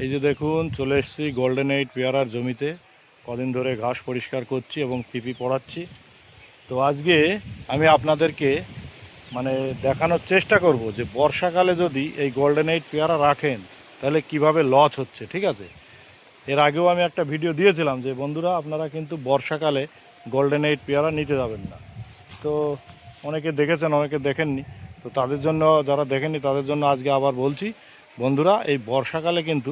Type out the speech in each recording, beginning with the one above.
এই যে দেখুন চলে এসেছি গোল্ডেন এইট পেয়ারার জমিতে। কদিন ধরে ঘাস পরিষ্কার করছি এবং পিপি পড়াচ্ছি। তো আজকে আমি আপনাদেরকে মানে দেখানোর চেষ্টা করব যে বর্ষাকালে যদি এই গোল্ডেন এইট পেয়ারা রাখেন তাহলে কিভাবে লস হচ্ছে। ঠিক আছে, এর আগেও আমি একটা ভিডিও দিয়েছিলাম যে বন্ধুরা আপনারা কিন্তু বর্ষাকালে গোল্ডেন এইট পেয়ারা নিতে যাবেন না। তো অনেকে দেখেছেন, অনেকে দেখেননি। তো তাদের জন্য, যারা দেখেননি তাদের জন্য আজকে আবার বলছি, বন্ধুরা এই বর্ষাকালে কিন্তু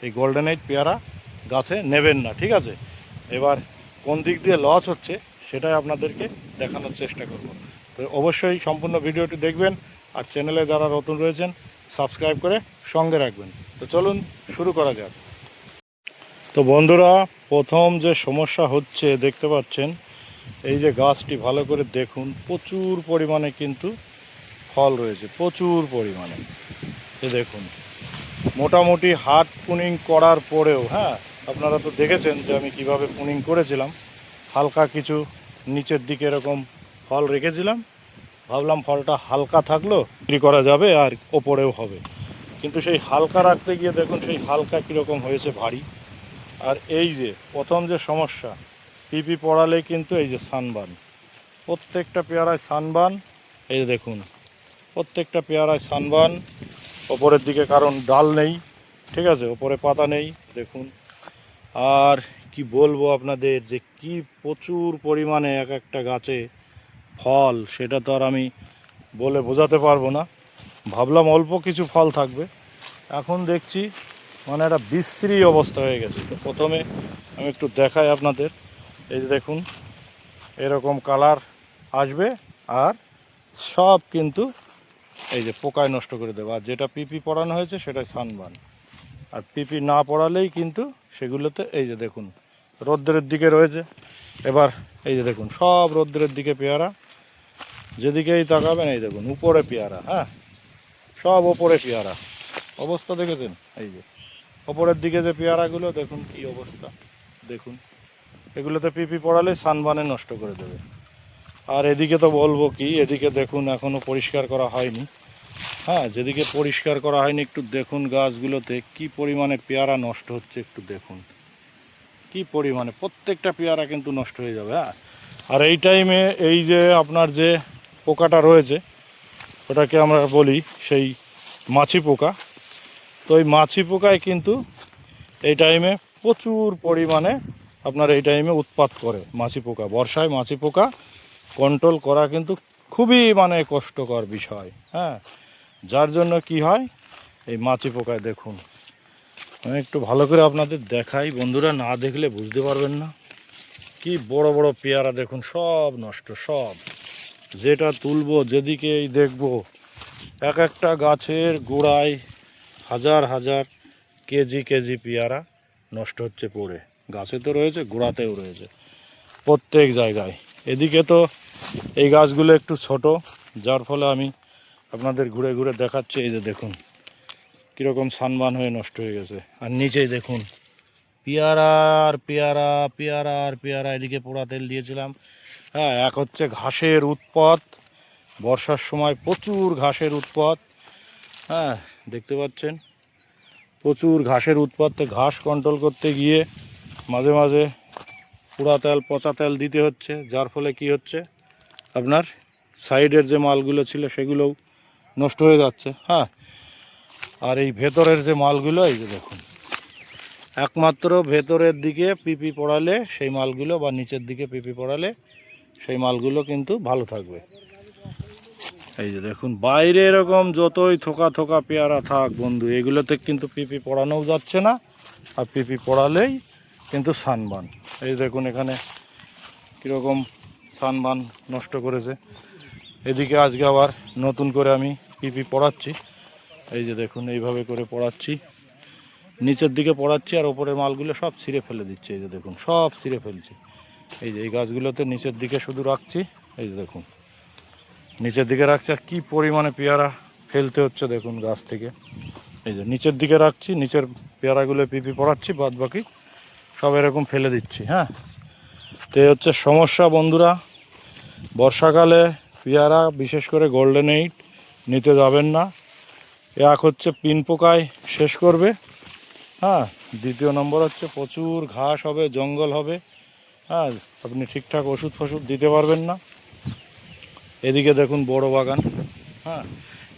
এই গোল্ডেন এইট পেয়ারা গাছে নেবেন না। ঠিক আছে, এবার কোন দিক দিয়ে লস হচ্ছে সেটাই আপনাদেরকে দেখানোর চেষ্টা করব। তো অবশ্যই সম্পূর্ণ ভিডিওটি দেখবেন, আর চ্যানেলে যারা নতুন রয়েছেন সাবস্ক্রাইব করে সঙ্গে রাখবেন। তো চলুন শুরু করা যাক। তো বন্ধুরা, প্রথম যে সমস্যা হচ্ছে দেখতে পাচ্ছেন, এই যে গাছটি ভালো করে দেখুন, প্রচুর পরিমাণে কিন্তু ফল রয়েছে, প্রচুর পরিমাণে। এই দেখুন, মোটামুটি হাত পুনিং করার পরেও, হ্যাঁ আপনারা তো দেখেছেন যে আমি কিভাবে পুনিং করেছিলাম। হালকা কিছু নিচের দিকে এরকম ফল রেখেছিলাম, ভাবলাম ফলটা হালকা থাকলো বিক্রি করা যাবে আর ওপরেও হবে। কিন্তু সেই হালকা রাখতে গিয়ে দেখুন সেই হালকা কীরকম হয়েছে, ভারী। আর এই যে প্রথম যে সমস্যা, পিপি পড়ালে কিন্তু এই যে সানবার্ন, প্রত্যেকটা পেয়ারায় সানবার্ন। এই যে দেখুন, প্রত্যেকটা পেয়ারায় সানবার্ন ওপরের দিকে, কারণ ডাল নেই। ঠিক আছে, ওপরে পাতা নেই দেখুন। আর কি বলবো আপনাদের যে কি প্রচুর পরিমাণে এক একটা গাছে ফল, সেটা তো আর আমি বলে বোঝাতে পারবো না। ভাবলাম অল্প কিছু ফল থাকবে, এখন দেখছি মানে একটা বিশ্রী অবস্থা হয়ে গেছে। তো প্রথমে আমি একটু দেখাই আপনাদের। এই যে দেখুন, এরকম কালার আসবে আর সব কিন্তু এই যে পোকায় নষ্ট করে দেবে। আর যেটা পিপি পড়ানো হয়েছে সেটাই সানবার্ন। আর পিপি না পড়ালেই কিন্তু সেগুলোতে এই যে দেখুন রৌদ্রের দিকে রয়েছে। এবার এই যে দেখুন সব রৌদ্রের দিকে পেয়ারা, যেদিকেই তাকাবেন এই দেখুন উপরে পেয়ারা, হ্যাঁ সব ওপরে পেয়ারা। অবস্থা দেখেছেন? এই যে ওপরের দিকে যে পেয়ারাগুলো দেখুন কি অবস্থা দেখুন। এগুলোতে পিপি পড়ালে সানবার্নে নষ্ট করে দেবে। আর এদিকে তো বলবো কি, এদিকে দেখুন এখনও পরিষ্কার করা হয়নি। হ্যাঁ, যেদিকে পরিষ্কার করা হয়নি একটু দেখুন গাছগুলোতে কি পরিমাণে পেয়ারা নষ্ট হচ্ছে, একটু দেখুন কি পরিমাণে। প্রত্যেকটা পেয়ারা কিন্তু নষ্ট হয়ে যাবে। হ্যাঁ, আর এই টাইমে এই যে আপনার যে পোকাটা রয়েছে ওটাকে আমরা বলি সেই মাছি পোকা। তো এই মাছি পোকায় কিন্তু এই টাইমে প্রচুর পরিমাণে আপনার এই টাইমে উৎপাত করে মাছি পোকা। বর্ষায় মাছি পোকা কন্ট্রোল করা কিন্তু খুবই মানে কষ্টকর বিষয়। হ্যাঁ, যার জন্য কি হয় এই মাছি পোকায় দেখুন, আমি একটু ভালো করে আপনাদের দেখাই, বন্ধুরা না দেখলে বুঝতে পারবেন না। কি বড় বড় পেয়ারা দেখুন, সব নষ্ট, সব যেটা তুলবো যেদিকেই দেখবো এক একটা গাছের গোড়ায় হাজার হাজার কেজি কেজি পেয়ারা নষ্ট হচ্ছে পড়ে। গাছে তো রয়েছে, গোড়াতেও রয়েছে, প্রত্যেক জায়গায়। এদিকে তো এই গাছগুলো একটু ছোট, যার ফলে আমি আপনাদের ঘুরে ঘুরে দেখাচ্ছি। এই যে দেখুন কীরকম সানবার্ন হয়ে নষ্ট হয়ে গেছে। আর নিচেই দেখুন পেয়ারা আর পেয়ারা, পেয়ারা আর পেয়ারা। এদিকে পোড়া তেল দিয়েছিলাম। হ্যাঁ, এক হচ্ছে ঘাসের উৎপাত, বর্ষার সময় প্রচুর ঘাসের উৎপাত। হ্যাঁ, দেখতে পাচ্ছেন প্রচুর ঘাসের উৎপাত। তো ঘাস কন্ট্রোল করতে গিয়ে মাঝে মাঝে পোড়া তেল, পচা তেল দিতে হচ্ছে, যার ফলে কি হচ্ছে আপনার সাইডের যে মালগুলো ছিল সেগুলোও নষ্ট হয়ে যাচ্ছে। হ্যাঁ, আর এই ভেতরের যে মালগুলো এই যে দেখুন, একমাত্র ভেতরের দিকে পিপি পড়ালে সেই মালগুলো, বা নিচের দিকে পিপি পড়ালে সেই মালগুলো কিন্তু ভালো থাকবে। এই যে দেখুন বাইরে এরকম যতই থোকা থোকা পেয়ারা থাক বন্ধু, এগুলোতে কিন্তু পিপি পড়ানোও যাচ্ছে না। আর পিপি পড়ালেই কিন্তু সানবার্ন। এই দেখুন এখানে কীরকম সানবার্ন নষ্ট করেছে। এদিকে আজকে আবার নতুন করে আমি পিপি পড়াচ্ছি। এই যে দেখুন এইভাবে করে পড়াচ্ছি, নিচের দিকে পড়াচ্ছি আর ওপরের মালগুলো সব ছিঁড়ে ফেলে দিচ্ছে। এই যে দেখুন সব ছিঁড়ে ফেলছি। এই যে এই গাছগুলোতে নিচের দিকে শুধু রাখছি, এই যে দেখুন নিচের দিকে রাখছি। আর কী পরিমাণে পেয়ারা ফেলতে হচ্ছে দেখুন গাছ থেকে। এই যে নিচের দিকে রাখছি, নিচের পেয়ারাগুলো পিপি পড়াচ্ছি, বাদ বাকি সব এরকম ফেলে দিচ্ছি। হ্যাঁ, তো এই হচ্ছে সমস্যা বন্ধুরা। বর্ষাকালে পেয়ারা, বিশেষ করে গোল্ডেন এইট নিতে যাবেন না। এক হচ্ছে পিন পোকায় শেষ করবে, হ্যাঁ, দ্বিতীয় নম্বর হচ্ছে প্রচুর ঘাস হবে, জঙ্গল হবে। হ্যাঁ, আপনি ঠিকঠাক ওষুধ ফষুধ দিতে পারবেন না। এদিকে দেখুন বড় বাগান। হ্যাঁ,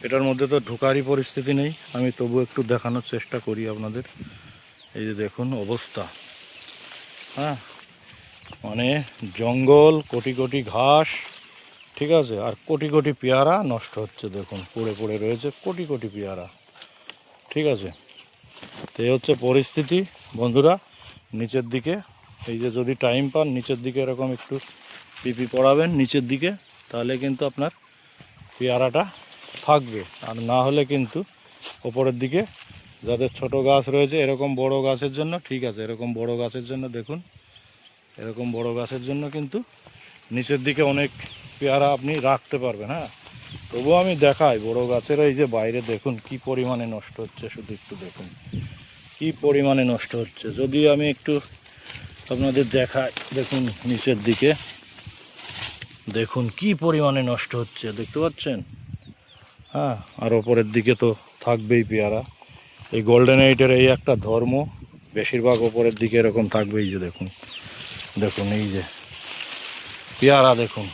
এটার মধ্যে তো ঢোকারই পরিস্থিতি নেই, আমি তবু একটু দেখানোর চেষ্টা করি আপনাদের। এই যে দেখুন অবস্থা। হ্যাঁ, মানে জঙ্গল, কোটি কোটি ঘাস, ঠিক আছে, আর কোটি কোটি পেয়ারা নষ্ট হচ্ছে, দেখুন পড়ে পড়ে রয়েছে কোটি কোটি পেয়ারা। ঠিক আছে, তো এই হচ্ছে পরিস্থিতি বন্ধুরা। নিচের দিকে এই যে যদি টাইম পান নিচের দিকে এরকম একটু পিপি পড়াবেন নিচের দিকে, তাহলে কিন্তু আপনার পেয়ারাটা থাকবে। আর না হলে কিন্তু ওপরের দিকে যাদের ছোট গাছ রয়েছে, এরকম বড় গাছের জন্য ঠিক আছে, এরকম বড় গাছের জন্য দেখুন, এরকম বড় গাছের জন্য কিন্তু নিচের দিকে অনেক পেয়ারা আপনি রাখতে পারবেন। হ্যাঁ, তবুও আমি দেখাই বড় গাছের এই যে বাইরে দেখুন কি পরিমাণে নষ্ট হচ্ছে, শুধু একটু দেখুন কি পরিমাণে নষ্ট হচ্ছে। যদি আমি একটু আপনাদের দেখাই, দেখুন নিচের দিকে দেখুন কি পরিমাণে নষ্ট হচ্ছে, দেখতে পাচ্ছেন? হ্যাঁ, আর ওপরের দিকে তো থাকবেই পেয়ারা। এই গোল্ডেন এইটের এই একটা ধর্ম, বেশিরভাগ ওপরের দিকে এরকম থাকবেই। যে দেখুন, দেখুন এই যে পেয়ারা দেখুন,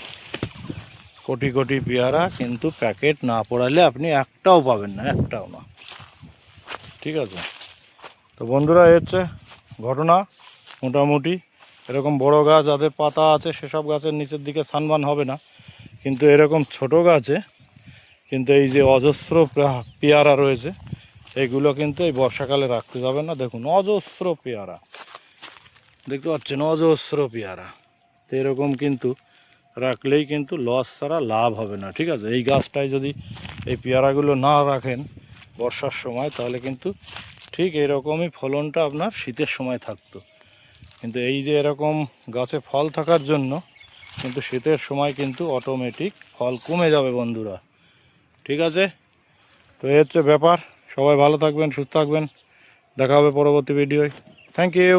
কোটি কোটি পেয়ারা, কিন্তু প্যাকেট না পড়ালে আপনি একটাও পাবেন না, একটাও না। ঠিক আছে, তো বন্ধুরা এই হচ্ছে ঘটনা। মোটামুটি এরকম বড় গাছ যাদের পাতা আছে সেসব গাছের নিচের দিকে সানবান হবে না, কিন্তু এরকম ছোট গাছে কিন্তু এই যে অজস্র পেয়ারা রয়েছে, এইগুলো কিন্তু এই বর্ষাকালে রাখতে যাবে না। দেখুন অজস্র পেয়ারা, দেখতে পাচ্ছেন অজস্র পেয়ারা। তো এরকম কিন্তু রাখলেই কিন্তু লস ছাড়া লাভ হবে না। ঠিক আছে, এই গাছটায় যদি এই পেয়ারাগুলো না রাখেন বর্ষার সময়, তাহলে কিন্তু ঠিক এরকমই ফলনটা আপনার শীতের সময় থাকতো। কিন্তু এই যে এরকম গাছে ফল থাকার জন্য কিন্তু শীতের সময় কিন্তু অটোমেটিক ফল কমে যাবে বন্ধুরা। ঠিক আছে, তো এই হচ্ছে ব্যাপার। সবাই ভালো থাকবেন, সুস্থ থাকবেন, দেখা হবে পরবর্তী ভিডিওয়। Thank you.